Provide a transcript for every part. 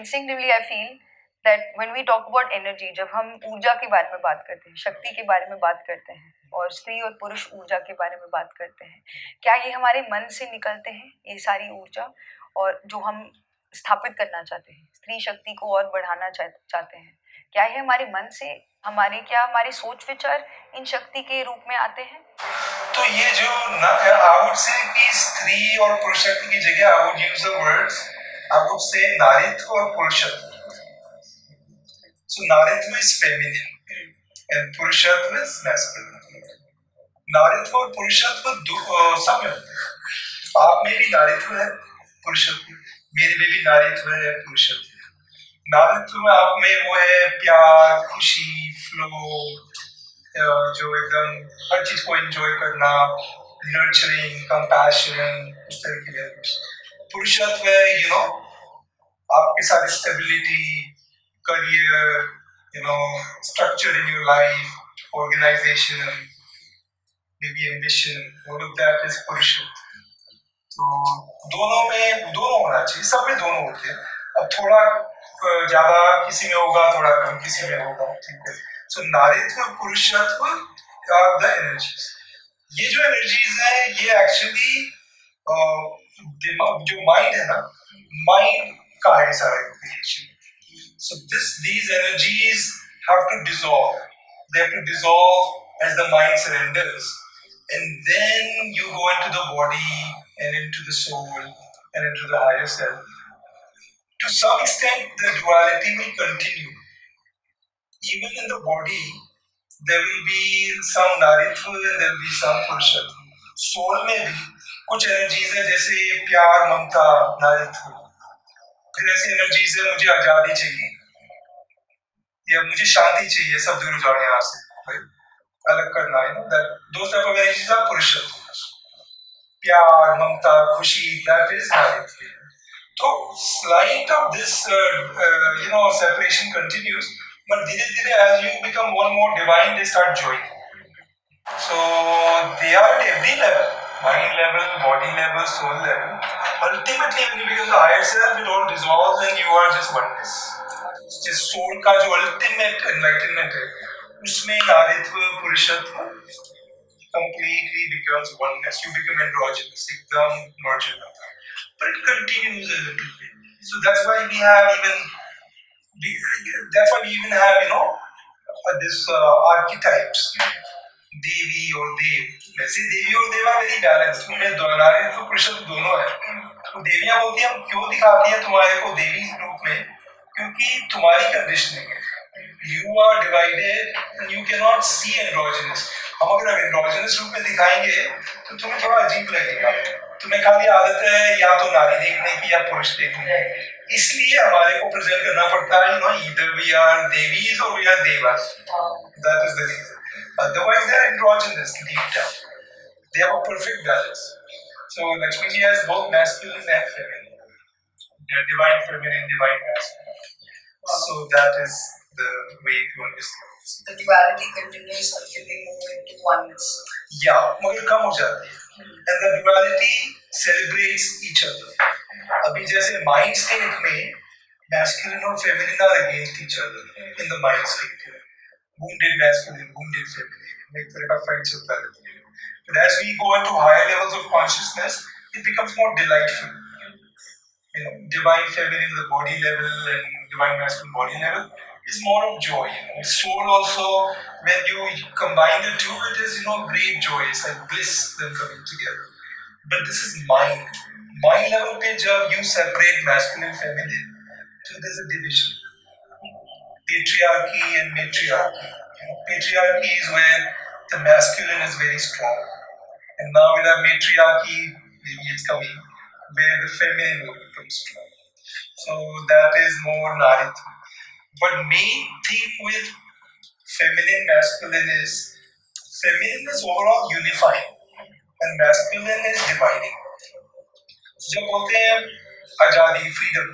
instinctively I feel that when we talk about energy, जब हम ऊर्जा के बारे में बात करते हैं, शक्ति के बारे में बात करते हैं और स्त्री और पुरुष ऊर्जा के बारे में बात करते हैं, क्या ये हमारे मन से निकलते हैं ये सारी ऊर्जा, और जो हम स्थापित करना चाहते हैं, स्त्री शक्ति को और बढ़ाना चाहते हैं, क्या ये हमारे मन से, हमारे सोच विचार इन शक्ति के रूप में आते हैं? तो ये जो I would say कि स्त्री और पुरुष शक्ति की जगह I would use the words, I would say नारीत्व और पुरुषत्व. So नारीत्व is feminine and पुरुषत्व is masculine. नारीत्व और पुरुषत्व सब में होते हैं. आप में भी नारीत्व है, पुरुषत्व, मेरे में भी नारीत्व है, पुरुषत्व. नारीत्व में आप में वो है प्यार, खुशी, फ्लो, जो एकदम हर चीज को एंजॉय करना, नर्चरिंग, कंपैशन, उस तरह की वैल्यूज. पुरुषत्व है आपके साथ stability, career, structure in your life, organization, may be ambition, all of that is पुरुषत्व. तो दोनों होना चाहिए, सब में दोनों होते हैं. अब थोड़ा ज्यादा किसी में होगा, थोड़ा कम किसी में होगा, ठीक है. So नारीत्व और पुरुषत्व are the energies. ये जो energies हैं, ये actually जो mind है ना, mind का है सारा creation. So these energies have to dissolve. They have to dissolve as the mind surrenders, and then you go into the body and into the soul and into the higher self. To some extent, the duality will continue. Even in the body, there will be some naritva and there will be some purushत्व. Soul में भी कुछ energies है, जैसे प्यार, ममता, नारित्व. फिर ऐसी energies है, मुझे आजादी चाहिए या मुझे शांति चाहिए, सब दूर जाने यहाँ से, अलग करना है. Those type of energies are पुरुषत्व. प्यार, ममता, खुशी, that is नारित्व. तो slight of this separation continues. But as you become more and more divine, they start joining. So they are at every level, mind level, body level, soul level. Ultimately, when you become the higher self, it all dissolves and you are just oneness. जिस soul का जो ultimate enlightenment है, उसमें नारीत्व, पुरुषत्व completely becomes oneness. You become androgynous, एकदम merge हो जाता है. But it continues a little bit. So that's why we even have this archetypes, देवी और देव. वैसे देवी और देव are very balanced. उनमें नारीत्व पुरुषत्व दोनों है. तो देवियां बोलती हैं, हम क्यों दिखाती हैं तुम्हारे को देवी रूप में, क्योंकि तुम्हारी कंडीशनिंग है. You are divided and you cannot see androgynous. हम अगर androgynous रूप में दिखाएंगे तो तुम्हें थोड़ा अजीब लगेगा. तुम्हें खाली आदत है या तो नारी देखने की या पुरुष देखने की. इसलिए हमारे को प्रेजेंट करना पड़ता है, either we are devis or we are devas. That is the reason. Otherwise they are androgynous deep down. They have a perfect balance. So Lakshmi ji has both masculine and feminine. Divine feminine, divine masculine. So that is the way to understand this. The duality continues until they move into oneness. Yeah, मगर कम हो जाती है. And the duality celebrates each other. अभी जैसे mind state में masculine और feminine are against each other in the mind state. Wounded masculine, wounded feminine. एक तरह का fight चलता रहता है. But as we go into higher levels of consciousness, it becomes more delightful. Divine feminine, the body level, and divine masculine body level is more of joy. Soul also, when you combine the two, it is great joy. It's like bliss them coming together. But this is mind. Mind level pe jab you separate masculine and feminine, so there's a division. Patriarchy and matriarchy. Patriarchy is where the masculine is very strong. And now with our matriarchy, maybe it's coming, where the feminine will become strong. So that is more naritva. But main thing with feminine, masculine is overall unifying and masculine is dividing. जब बोलते हैं आजादी, freedom,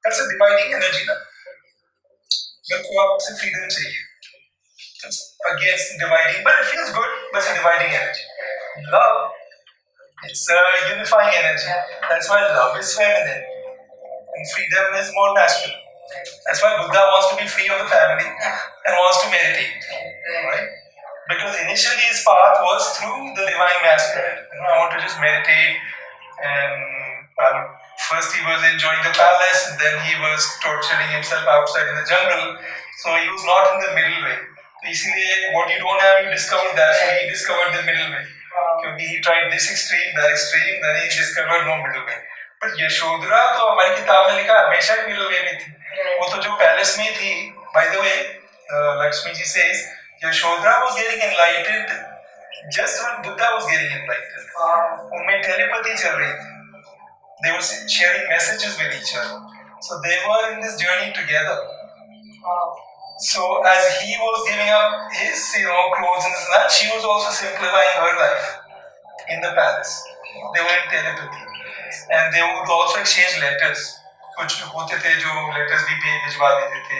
that's a dividing energy ना. जब को आपसे freedom चाहिए, that's against dividing, but it feels good, but it's a dividing energy. Love, it's a unifying energy. That's why love is feminine. and freedom is more masculine. That's why Buddha wants to be free of the family and wants to meditate, right? Because initially his path was through the divine masculine. I want to just meditate, and first he was enjoying the palace, and then he was torturing himself outside in the jungle. So he was not in the middle way. Basically, what you don't have, you discover that. So he discovered the middle way. Because he tried this extreme, that extreme, then he discovered no middle way. But Yashodhara तो हमारी किताब में लिखा हमेशा ही middle वे में थी. वो तो जो पैलेस में थी. By the way, Lakshmi ji says Yashodhara was getting enlightened just when Buddha was getting enlightened. उनमें telepathy चल रही थी. They were sharing messages with each other. So they were in this journey together. So as he was giving up his, clothes and that, she was also simplifying her life in the palace. They were in telepathy, and they would also exchange letters. कुछ होते थे जो letters भी भिजवा देते थे,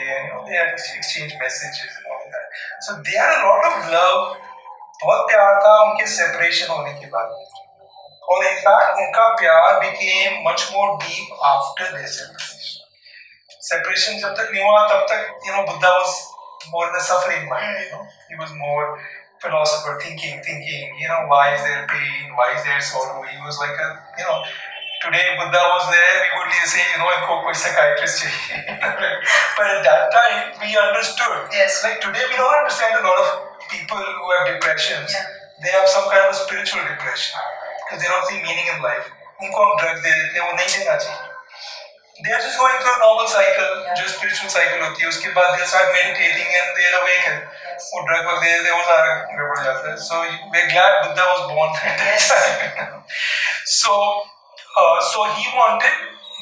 they had exchange messages and all that. So they had a lot of love. बहुत प्यार था उनके separation होने के बाद. और in fact उनका प्यार became much more deep after their separation. Separation जब तक नहीं हुआ तब तक Buddha was more in the suffering mind. He was more philosopher, thinking. Why is there pain? Why is there sorrow? He was like a today Buddha was there, we would say इनको कोई psychiatrist चाहिए. But at that time we understood. Yes. Like today we don't understand a lot of people who have depressions. Yeah. They have some kind of spiritual depression because they don't see meaning in life. उनको हम drugs दे देते हैं, वो नहीं देना चाहिए. They are just going through a normal cycle, जो spiritual cycle होती है. उसके बाद they start meditating and they awaken. वो drug वगैरह दे देते हैं, वो सारा गड़बड़ जाता है. So we're glad Buddha was born at that time. So he wanted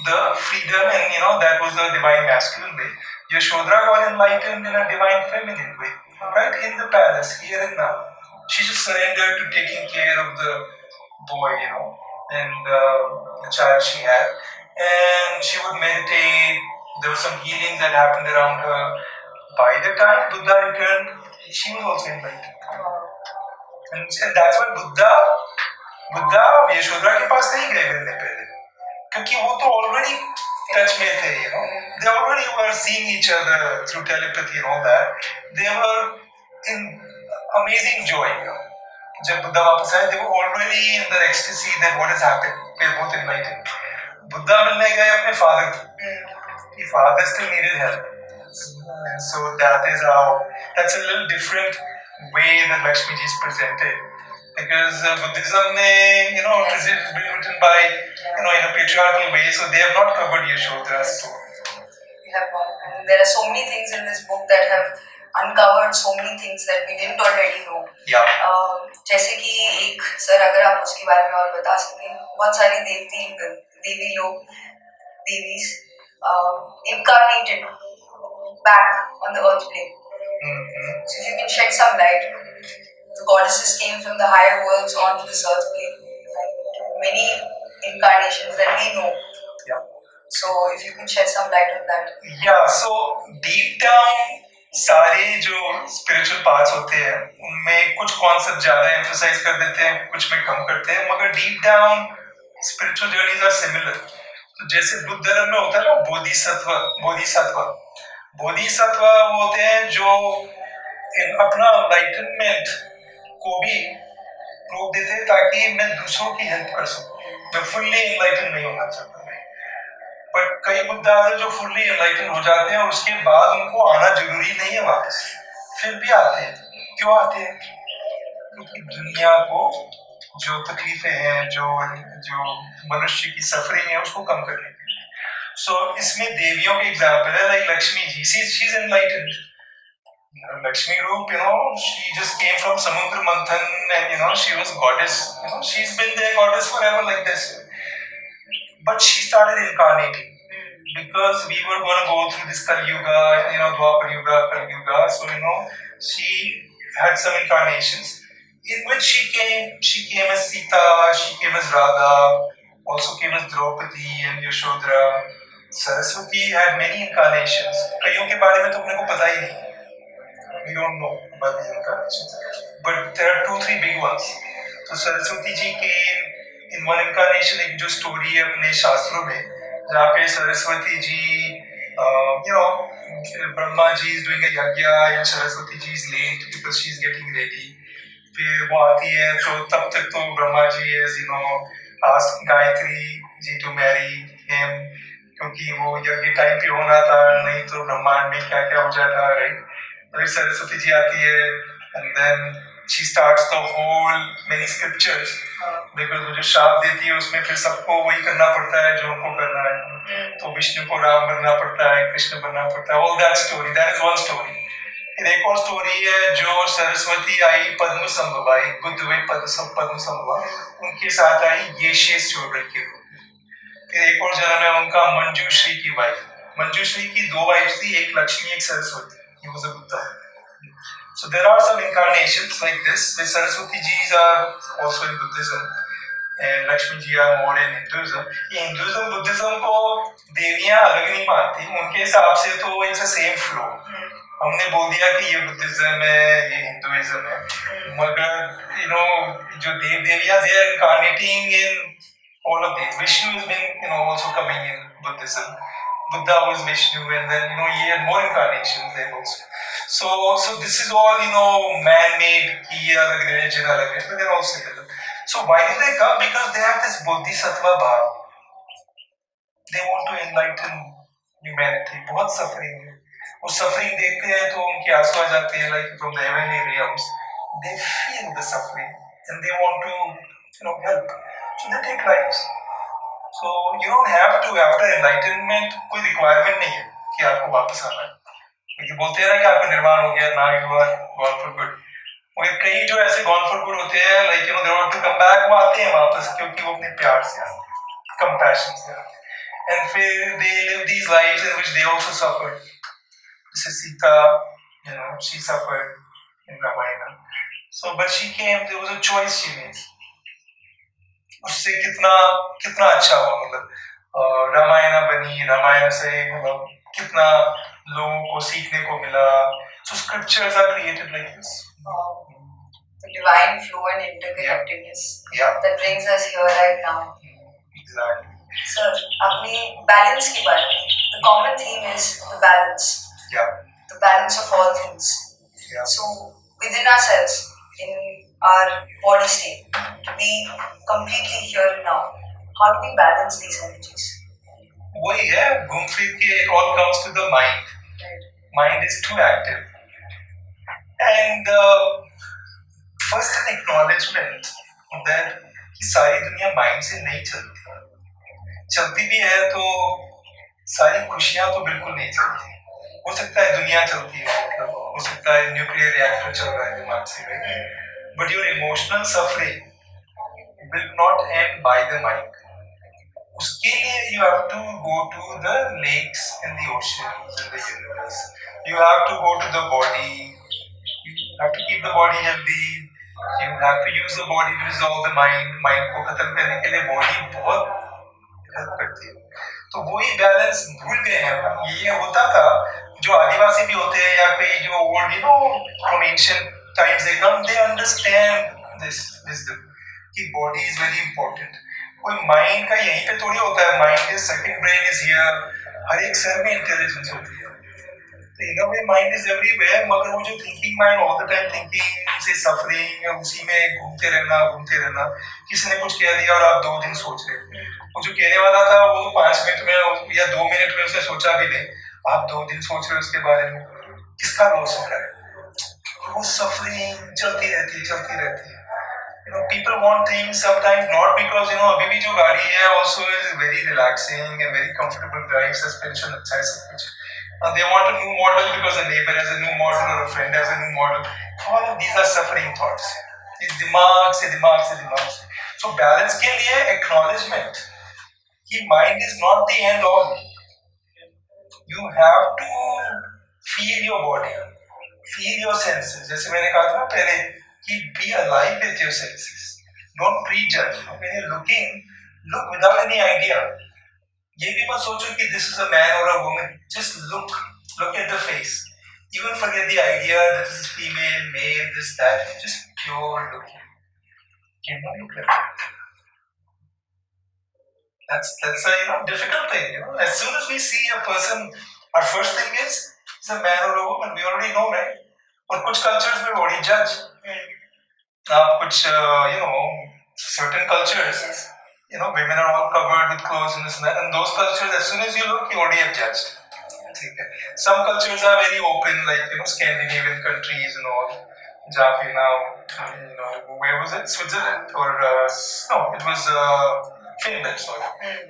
the freedom, and that was the divine masculine way. Yashodhara got enlightened in a divine feminine way, right in the palace, here and now. She just surrendered to taking care of the boy, and the child she had. And she would meditate. There were some healings that happened around her. By the time Buddha returned, she was also enlightened. And that's why Buddha Yashodhara के पास नहीं गए मिलने पहले, क्योंकि वो तो already touch में थे, They already were seeing each other through telepathy and all that. They were in amazing joy, जब बुद्धा वापस आए, they were already in the ecstasy that what has happened. They were both enlightened. Buddha मिलने गए अपने father को. The father still needed help. So that's a little different way that Lakshmi ji is presented. Because Buddhism, has been written by, in a patriarchal way, so they have not covered Yashodhara's story. We have not. And there are so many things in this book that have uncovered so many things that we didn't already know. Yeah. जैसे कि एक sir अगर आप उसके बारे में और बता सकें, बहुत सारी देवी लोग, Devi's incarnated back on the earth plane. Mm-hmm. So if you can shed some light. The goddesses came from the higher worlds onto this earth plane. Many incarnations that we know. Yeah. So if you can shed some light on that. Yeah, so deep down सारे जो spiritual paths होते हैं उनमें कुछ concept ज़्यादा emphasize कर देते हैं, कुछ में कम करते हैं, मगर deep down spiritual journeys are similar. तो जैसे बुद्ध धर्म में होता है ना बोधिसत्व वो होते हैं जो अपना enlightenment को भी रोक देते हैं ताकि मैं दूसरों की हेल्प कर सकूं. मैं फुल्ली एनलाइटन नहीं होना चाहता, पर कई बुद्धा जो फुल्ली एनलाइटन हो जाते हैं और उसके बाद उनको आना जरूरी नहीं है वापस, फिर भी आते हैं. क्यों आते हैं? क्योंकि दुनिया को जो तकलीफें हैं, जो मनुष्य की सफरिंग है, उसको कम करने के लिए. सो इसमें देवियों के एग्जाम्पल है, like Lakshmi ji, she is enlightened. Lakshmi Roop, she just came from Samudra Manthan, and she was goddess. She's been their goddess forever like this. But she started incarnating because we were going to go through this Kali Yuga, Dwapar Yuga, Kali Yuga. So she had some incarnations in which she came as Sita, she came as Radha, also came as Draupadi and Yashodhara. Saraswati had many incarnations. कईयों के बारे में तो अपने को पता ही नहीं. We don't know about these incarnations, but there are 2-3 big ones. So Saraswati ji came in one incarnation, एक जो story है अपने शास्त्रों में, जहाँ पे Saraswati ji, Brahma ji is doing a yagya and Saraswati ji is late because she is getting ready. फिर वो आती है तो तब तक तो Brahma ji is asked Gayatri ji to marry him, क्योंकि वो यज्ञ टाइम पे होना था, नहीं तो ब्रह्मांड में क्या क्या हो जाता, राइट. फिर सरस्वती जी आती है and then she starts the whole many scriptures, because वो जो शाप देती है उसमें फिर सबको वही करना पड़ता है जो उनको करना है. तो विष्णु को राम बनना पड़ता है, कृष्ण बनना पड़ता है. All that story, that is one story. फिर एक और स्टोरी है जो सरस्वती आई पद्म संभवा, बुद्ध हुए पद्म संभवा, उनके साथ आई ये शेष चोरन के रूप में. फिर एक और जन्म है उनका मंजूश्री की वाइफ. मंजूश्री की दो वाइफ थी, एक लक्ष्मी एक Saraswati. He was a Buddha. So there are some incarnations like this. The Saraswati Jis are also in Buddhism. And Lakshmi ji are more in Hinduism. ये Hinduism, Buddhism को देवियां अलग नहीं मानती, उनके हिसाब से तो it's the same flow. हमने बोल दिया कि ये बुद्धिज्म है, ये हिंदुइज्म है, मगर जो देव देवियां they are incarnating in all of these. Vishnu has been also coming in Buddhism. Buddha was Vishnu, and then he had more incarnations there also. So this is all man-made. He alag religion alag hai, but they're all similar. So why do they come? Because they have this bodhisattva bhav. They want to enlighten humanity. बहुत suffering है. वो suffering देखते हैं तो उनके आंसू आ जाते हैं, like from the heavenly realms. They feel the suffering and they want to help. So they take lives. So you don't have to, after enlightenment कोई requirement नहीं है कि आपको वापस आना है. क्योंकि बोलते हैं ना कि आपका निर्माण हो गया, now you are gone for good. और कई जो ऐसे gone for good होते हैं, like they want to come back, वो आते हैं वापस क्योंकि वो अपने प्यार से आते हैं, compassion से आते हैं. And फिर they live these lives in which they also suffer. जैसे Sita, she suffered in Ramayana. So but she came, there was a choice she made. उससे कितना कितना अच्छा हुआ, मतलब रामायण बनी, रामायण से कितना लोगों को सीखने को मिला. So scriptures are created like this. The divine flow and interconnectedness that brings us here right now. Exactly. Sir, अपनी balance के बारे में, the common theme is the balance. Yeah. The balance of all things. Yeah. So within ourselves, in our body state, to be completely here and now, how do we balance these energies? वही है, घूम फिर के it all comes to the mind. Right. Mind is too active. And first an acknowledgement that कि सारी दुनिया mind से नहीं चलती. चलती भी है तो सारी खुशियां तो बिल्कुल नहीं चलती. हो सकता है दुनिया चलती है, मतलब हो सकता है न्यूक्लियर रिएक्टर चल रहा है दिमाग से, but your emotional suffering will not end by the mind. उसके लिए you have to go to the lakes in the oceans in the universe. You have to go to the body. You have to keep the body healthy. You have to use the body to resolve the mind. Mind को खत्म करने के लिए body बहुत help करती है. तो वही बैलेंस भूल गए हैं. ये होता था जो आदिवासी भी होते हैं या कोई जो old from ancient times they come, they understand this wisdom कि body is very important. कोई माइंड का यहीं पे थोड़ी होता है. माइंड के सेकंड ब्रेन इज हियर. हर एक सेल में इंटेलिजेंस होती है. In a way, mind is everywhere, मगर वो जो thinking mind all the time thinking से suffering, उसी में घूमते रहना. किसी ने कुछ कह दिया और आप 2 दिन सोच रहे. वो जो कहने वाला था वो 5 मिनट में या 2 मिनट में उसने सोचा भी नहीं. आप 2 दिन सोच रहे हो उसके बारे में. किसका लॉस हो रहा है? वो suffering चलती रहती है. People want things sometimes not because अभी भी जो गाड़ी है also is very relaxing and very comfortable drive, suspension अच्छा है सब कुछ. They want a new model because a neighbor has a new model or a friend has a new model. All of these are suffering thoughts. इस दिमाग से. So balance के लिए acknowledgement कि mind is not the end all. You have to feel your body, feel your senses. जैसे मैंने कहा था पहले कि be alive with your senses. Don't prejudge. When you're looking, look without any idea. ये भी मत सोचो कि this is a man or a woman. Just look at the face. Even forget the idea that this is female, male, this, that. Just pure looking. Can you look at it? That's a difficult thing. As soon as we see a person, our first thing is it's a man or a woman. We already know, right? और कुछ cultures में already judge. आप कुछ certain cultures, women are all covered with clothes and this and that, and those cultures, as soon as you look, you already have judged. Some cultures are very open, like Scandinavian countries and all. जहाँ पे now, where was it? Switzerland or no? It was Finland. Sorry,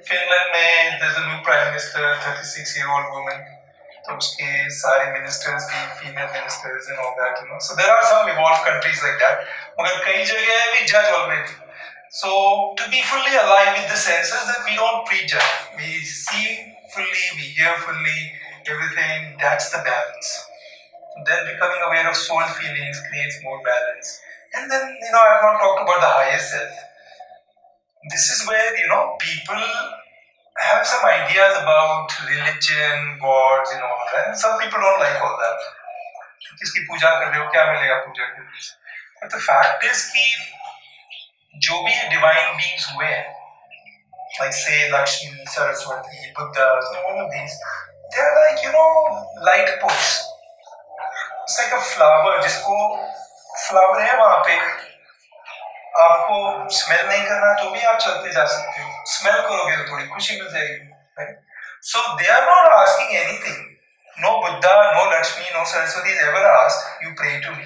Finland में there's a new prime minister, 36-year-old woman. तो उसके सारे ministers भी female ministers and all that. So there are some evolved countries like that. मगर कई जगह we judge already. So to be fully alive with the senses, that we don't prejudge. We see fully, we hear fully, everything. That's the balance. Then becoming aware of soul feelings creates more balance. And then, I've not talked about the higher self. This is where, people have some ideas about religion, gods, and all that. And some people don't like all that. किसकी पूजा कर रहे हो, क्या मिलेगा पूजा करने से? But the fact is कि जो भी divine beings हुए हैं, like say Lakshmi, Saraswati, Buddha, all of these, they're like, light posts. It's like a flower, जिसको flower है वहाँ पे, आपको स्मेल नहीं करना तो भी आप चलते जा सकते हो. स्मेल करोगे तो थोड़ी खुशी मिल जाएगी, right? So they are not asking anything. No Buddha, no Lakshmi, no Saraswati is ever asked, you pray to me.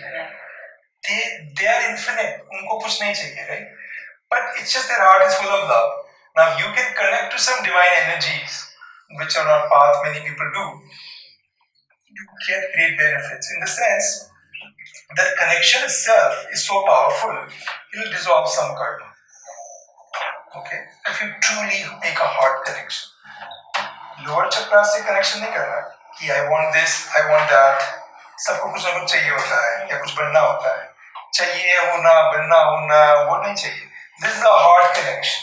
They are infinite. उनको कुछ नहीं चाहिए, right? But it's just their heart is full of love. Now you can connect to some divine energies, which on our path many people do. You get great benefits in the sense that connection itself is so powerful, it will dissolve some karma. Okay? If you truly make a heart connection. Lower chakra से connection नहीं करना कि I want this, I want that. सबको कुछ ना कुछ चाहिए होता है या कुछ बनना होता है. चाहिए होना, बनना होना, वो नहीं चाहिए. This is a heart connection.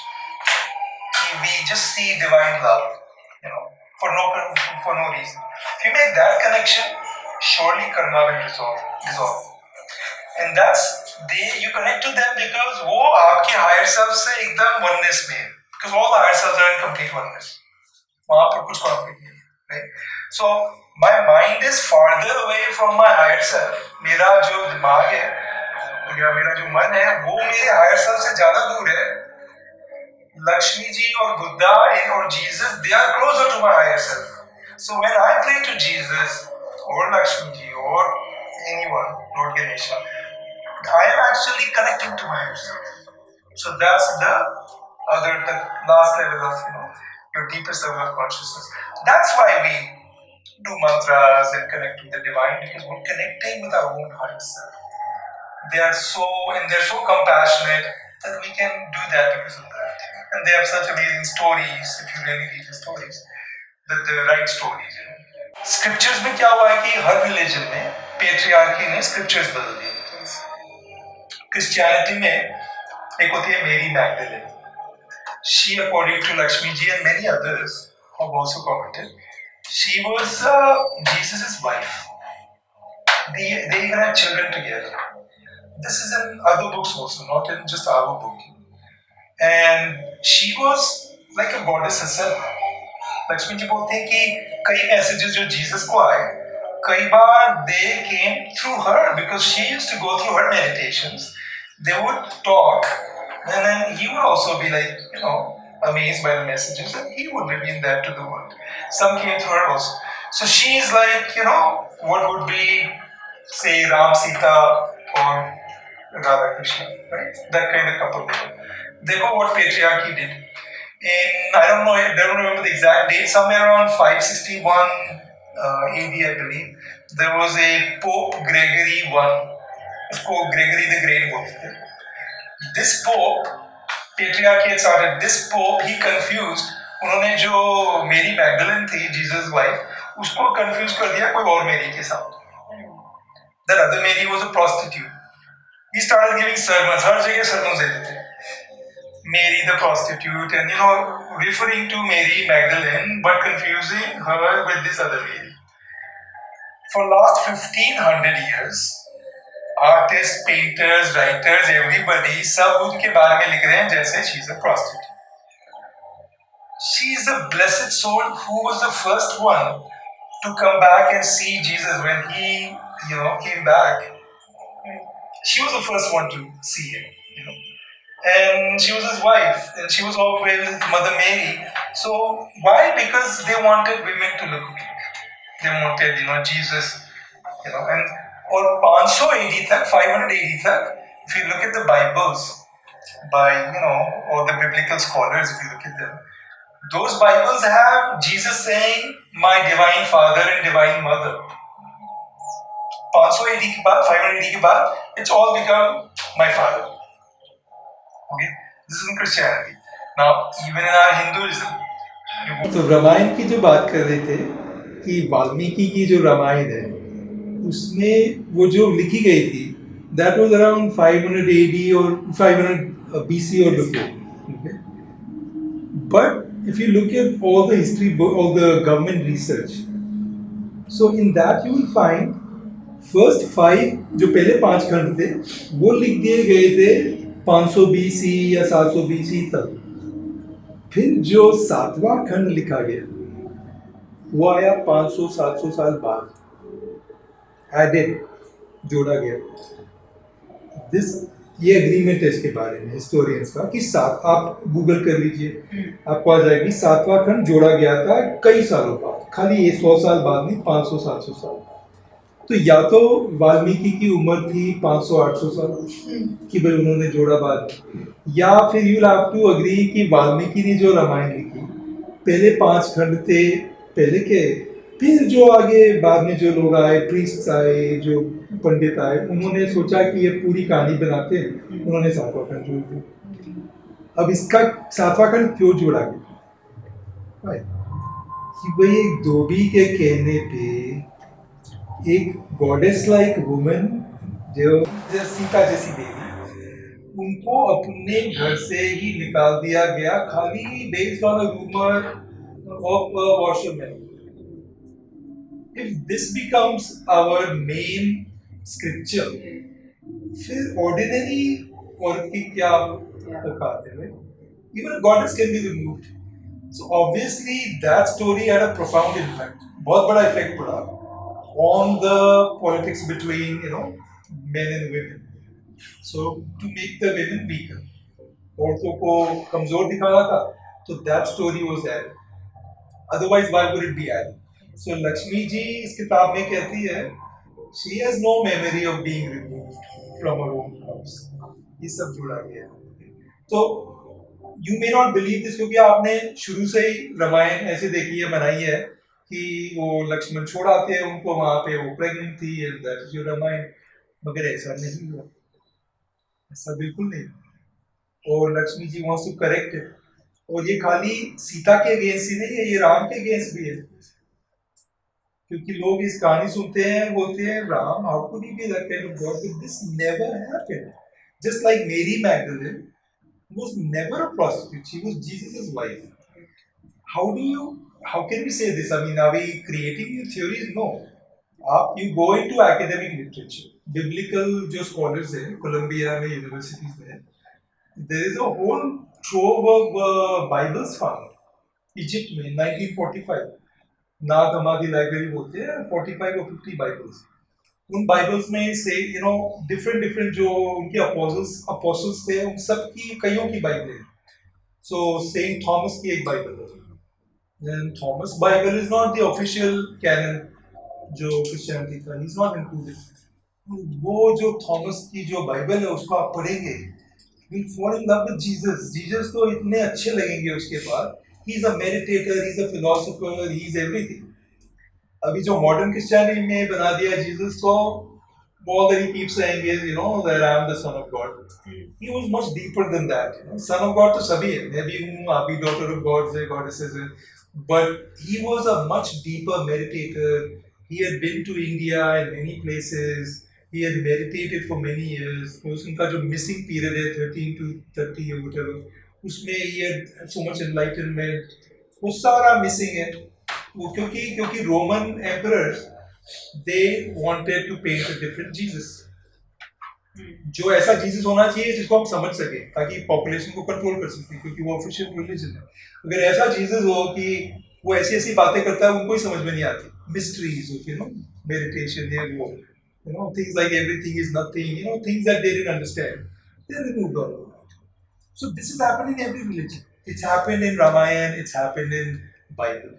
We just see divine love, for no reason. If you make that connection, surely karma will dissolve. And you connect to them because वो आपके higher self से एकदम oneness में है. Because all the higher selves are in complete oneness. वहाँ पर कुछ conflict नहीं है, right? So my mind is farther away from my higher self. मेरा जो दिमाग है या मेरा जो मन है वो मेरे higher self से ज़्यादा दूर है. Lakshmi ji or Buddha or Jesus, they are closer to my higher self. So when I pray to Jesus or Lakshmi ji or anyone, Lord Ganesha, I am actually connecting to my higher self. So that's the last level of your deepest level of consciousness. That's why we do mantras and connect to the divine, because we're connecting with our own higher self. They're so compassionate that we can do that because of that. And they have such amazing stories, if you really read the stories, the right stories. Scriptures में क्या हुआ है कि हर religion में patriarchy ने scriptures बदल दिए. Christianity में एक होती है Mary Magdalene. She, according to Lakshmi ji and many others who have also commented, she was Jesus' wife. They even had children together. This is in other books also, not in just our book. And she was like a goddess herself. Lakshmi ji बोलते हैं कि कई messages जो Jesus को आए, कई बार they came through her because she used to go through her meditations. They would talk, and then he would also be like, amazed by the messages, and he would reveal that to the world. Some came through her also. So she is like, what would be, say, Ram, Sita, or Radha Krishna, right? That kind of couple. Dekho what patriarchy did. I don't remember the exact date, somewhere around 561 AD, I believe. There was a Pope Gregory I. उसको Gregory the Great बोलते थे. This Pope, patriarchy had started. This Pope, he confused. उन्होंने जो मेरी Magdalen थी, Jesus' wife, उसको confuse कर दिया कोई और मेरी के साथ. That other Mary was a prostitute. He started giving sermons. हर जगह sermons देते थे. Mary the prostitute, and referring to Mary Magdalene, but confusing her with this other Mary. For last 1500 years, artists, painters, writers, everybody, सब उनके बारे में लिख रहे हैं जैसे she's a prostitute. She is a blessed soul who was the first one to come back and see Jesus when he, came back. She was the first one to see him, and she was his wife, and she was always with Mother Mary. So why? Because they wanted women to look good. They wanted, Jesus, and or 500 AD तक, 500 AD तक, if you look at the Bibles by, or the biblical scholars, if you look at them, those Bibles have Jesus saying, "My divine Father and divine Mother." 500 AD के बाद, 500 AD के बाद, it's all become my Father. Okay, this is in Christianity. Now, even in our Hinduism. तो रामायण की जो बात कर रहे थे कि वाल्मीकि की जो रामायण है उसमें वो जो लिखी गई थी that was around 500 AD or 500 BC or before. Okay? But if you look at all the history, all the government research, so in that you will find first 5 जो पहले 5 खंड थे वो लिख दिए गए थे 500 BC या 700 BC तक. फिर जो 7वां खंड लिखा गया वो आया 500-700 साल बाद, एडेड, जोड़ा गया. ये एग्रीमेंट है इसके बारे में हिस्टोरियंस का कि आप गूगल कर लीजिए, आपको आ जाएगी 7वां खंड जोड़ा गया था कई सालों बाद, खाली ये 100 साल बाद नहीं, 500-700 साल. तो या तो वाल्मीकि की उम्र थी 500-800 साल कि भाई उन्होंने जोड़ा बाद, या फिर यू हैव टू अग्री कि वाल्मीकि ने जो रामायण लिखी पहले 5 खंड थे पहले के, फिर जो आगे बाद में जो लोग आए, प्रीस्ट आए, जो पंडित आए, उन्होंने सोचा कि ये पूरी कहानी बनाते हैं, उन्होंने 7वां खंड जोड़ दिया. अब इसका 7वां खंड क्यों जोड़ा गया कि भाई एक धोबी के कहने पे एक गॉडेस लाइक वुमन जो सीता जैसी देवी, उनको अपने घर से ही निकाल दिया गया खाली based on a rumour of washerman. If this becomes our main scripture, फिर ordinary औरत की क्या औकात है? Even a goddess can be removed. So obviously that story had a profound impact. बहुत बड़ा effect पड़ा on the politics between men and women. So to make the women weaker, औरतों को कमजोर दिखाना था, तो that story was added. Otherwise why would it be added? So Lakshmi ji इस किताब में कहती है she has no memory of being removed from her own house. ये सब जुड़ा गया. तो you may not believe this क्योंकि आपने शुरू से ही रामायण ऐसे देखी है, बनाई है कि वो लक्ष्मण छोड़ आते हैं उनको वहां पे, वो प्रेग्नेंट थी, and that is your Ramayan. मगर ऐसा नहीं हुआ, ऐसा बिल्कुल नहीं. और Lakshmi ji wants to correct it. और ये खाली सीता के अगेंस्ट ही नहीं है, ये राम के अगेंस्ट भी है. क्योंकि लोग इस कहानी सुनते हैं, बोलते हैं Ram, how could he be that kind of God? But this never happened. Just like Mary Magdalene was never a prostitute, she was Jesus' wife. How can we say this? I mean, are we creating new theories? No. You go into academic literature, biblical जो scholars हैं, Columbia में, universities में, there is a whole trove of Bibles found. Egypt में 1945 नाग हमारी library बोलते हैं, 45 or 50 Bibles. उन Bibles में से डिफरेंट जो उनके अपोस्टल्स थे उन सब की कईयों की बाइबलें. सो सेंट थॉमस की एक बाइबल है. Thomas Bible is not the official canon जो क्रिश्चियनिटी का, इज नॉट इंक्लूडेड. वो जो थॉमस की जो बाइबल है उसको आप पढ़ेंगे, will fall in love with Jesus. Jesus तो इतने अच्छे लगेंगे उसके बाद. He's a meditator, he's a philosopher, he's everything. अभी जो modern Christianity में बना दिया Jesus को, all that he keeps saying is, that I am the Son of God. He was much deeper than that. Son of God तो सभी है, मैं भी हूँ, आप भी daughter of God है, goddesses है. But he was a much deeper meditator. He had been to India and many places. He had meditated for many years. उनका जो missing period है 13 to 30 or whatever, उसमें ये so much enlightenment, वो सारा missing है. वो क्योंकि Roman emperors they wanted to paint a different Jesus. जो ऐसा जीसस होना चाहिए जिसको हम समझ सके, ताकि पॉपुलेशन को कंट्रोल कर सके, क्योंकि वो ऑफिशियल रिलीजन है। अगर ऐसा जीसस हो कि वो ऐसी ऐसी बातें करता है, उनको ही समझ में नहीं आती, मिस्ट्रीज ऑफ मेडिटेशन, वो things like everything is nothing, things that they didn't understand, they removed all of that. So this has happened in every religion. It's happened in Ramayana, it's happened in Bible.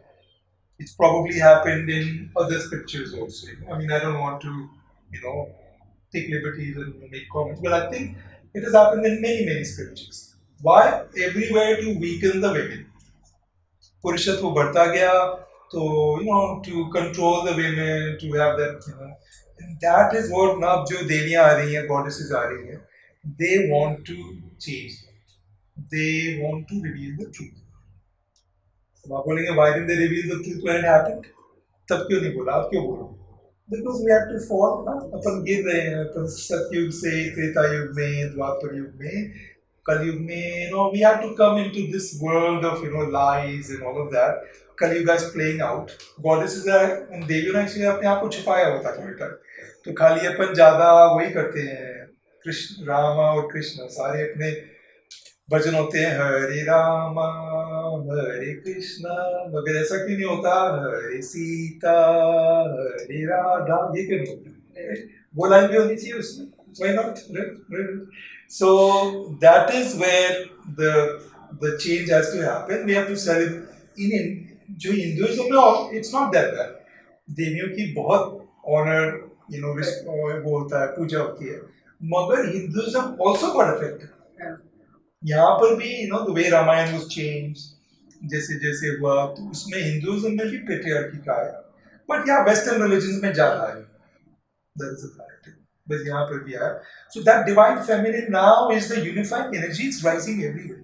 It's probably happened in other scriptures also. I mean, I don't want to, take liberties and make comments, but I think it has happened in many, many scriptures. Why? Everywhere to weaken the women. पुरुषत्व बढ़ता गया, तो to control the women, to have that, and that is what now जो देवियाँ आ रही हैं, goddesses आ रही हैं, they want to change. They want to reveal the truth. अब आप बोलेंगे why didn't they reveal the truth when it happened? तब क्यों नहीं बोला? आप क्यों बोलो? Because we have to fall ना, अपन गिर रहे हैं, अपन सतयुग से त्रेता युग में, द्वापर युग में, कलयुग में, we have to come into this world of lies and all of that. कलयुग is playing out. Goddesses are, and देवियों ने actually अपने आप को छुपाया होता है, तो खाली अपन ज्यादा वही करते हैं, कृष्ण रामा और कृष्ण सारे अपने भजन होते हैं, हरे रामा हरे कृष्णा, मगर ऐसा क्यों नहीं होता हरे सीता हरे राधा, ये क्यों नहीं होता? वो लाइन भी होनी चाहिए उसमें, why not? So that is where the change has to happen. We have to celebrate in जो हिंदुइज्म में, it's not that bad. देवियों की बहुत ऑनर वो होता है, पूजा होती है, मगर हिंदुइज्म also got affected. यहाँ पर भी the way Ramayan was changed, जैसे जैसे हुआ, तो उसमें हिंदुइज्म में भी पेट्रियार्की का है, बट यहाँ वेस्टर्न रिलीजन्स में ज्यादा है, that is a fact. बस यहाँ पर भी है. So that divine feminine now is the unifying energy. It's rising everywhere.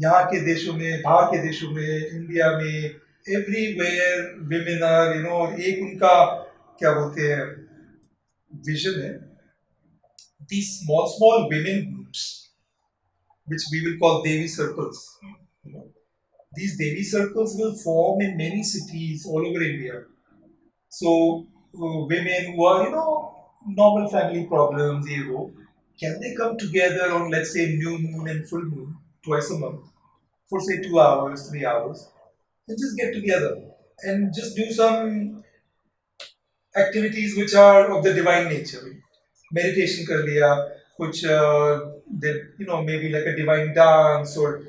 यहाँ के देशों में, बाहर के देशों में, इंडिया में, everywhere women are, एक उनका क्या बोलते हैं विजन है, these small women groups, which we will call Devi circles. These Devi circles will form in many cities all over India. So women who are, normal family problems, can they come together on, let's say, new moon and full moon, twice a month, for say 2 hours, 3 hours, and just get together and just do some activities which are of the divine nature. Meditation kar liya, kuch maybe like a divine dance or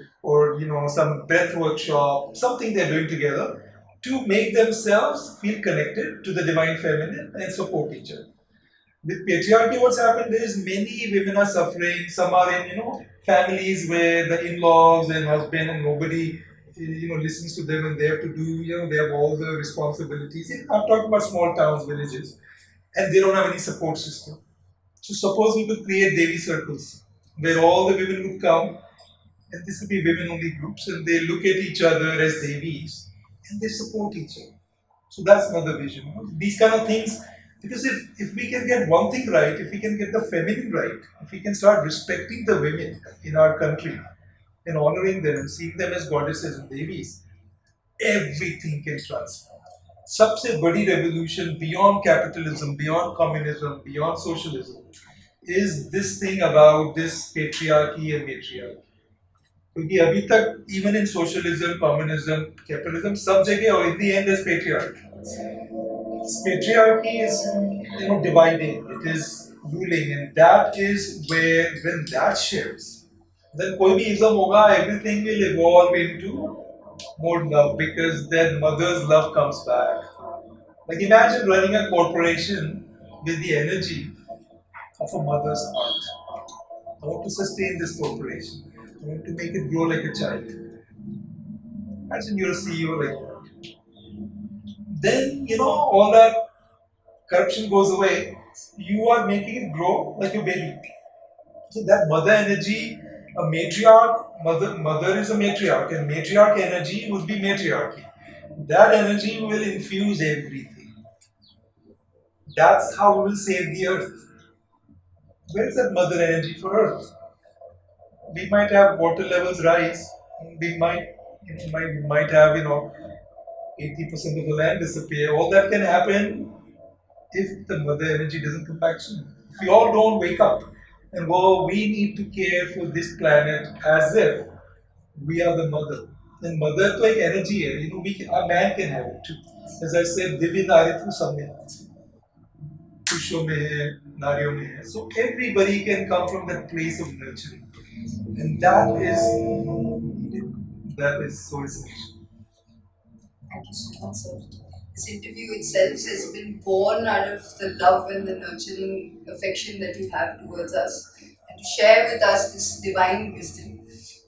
some breath workshop, something they're doing together to make themselves feel connected to the divine feminine and support each other. With patriarchy, what's happened is many women are suffering. Some are in families where the in-laws and husband and nobody listens to them, and they have to do they have all the responsibilities. I'm talking about small towns, villages, and they don't have any support system. So suppose we could create Devi circles where all the women would come, and this would be women only groups, and they look at each other as Devis and they support each other. So that's another vision. These kind of things, because if we can get one thing right, if we can get the feminine right, if we can start respecting the women in our country and honoring them and seeing them as goddesses and Devis, everything can transform. सबसे बड़ी revolution beyond capitalism, beyond communism, beyond socialism is this thing about this patriarchy and matriarchy. क्योंकि अभी तक even in socialism, communism, capitalism, सब जगह और in the end is patriarchy. This patriarchy is dividing, it is ruling, and that is where when that shifts, then कोई भी ism होगा, everything will evolve into more love, because then mother's love comes back. Like imagine running a corporation with the energy of a mother's heart. I want to sustain this corporation. I want to make it grow like a child. Imagine you're a CEO like that. Then, all that corruption goes away. You are making it grow like a baby. So that mother energy, a matriarch, mother is a matriarch, and matriarch energy would be matriarchy. That energy will infuse everything. That's how we will save the earth. Where is that mother energy for earth? We might have water levels rise. We might have 80% of the land disappear. All that can happen if the mother energy doesn't come back soon. we all don't wake up and go, we need to care for this planet as if we are the mother. And mother to एक energy है, a man can have it too. As I said, Divya नारित्व सब में है, पुरुषों में है, नारियों में है. So everybody can come from that place of nurturing, and that is so essential. Thank you so much, sir. This interview itself has been born out of the love and the nurturing affection that you have towards us, and to share with us this divine wisdom.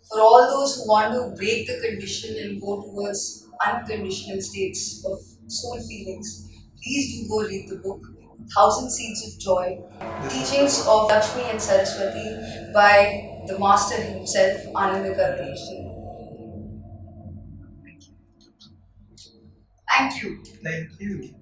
For all those who want to break the condition and go towards unconditional states of soul feelings, please do go read the book, Thousand Seeds of Joy, Teachings of Lakshmi and Saraswati by the Master himself, Ananda Karunesh. Thank you. Thank you.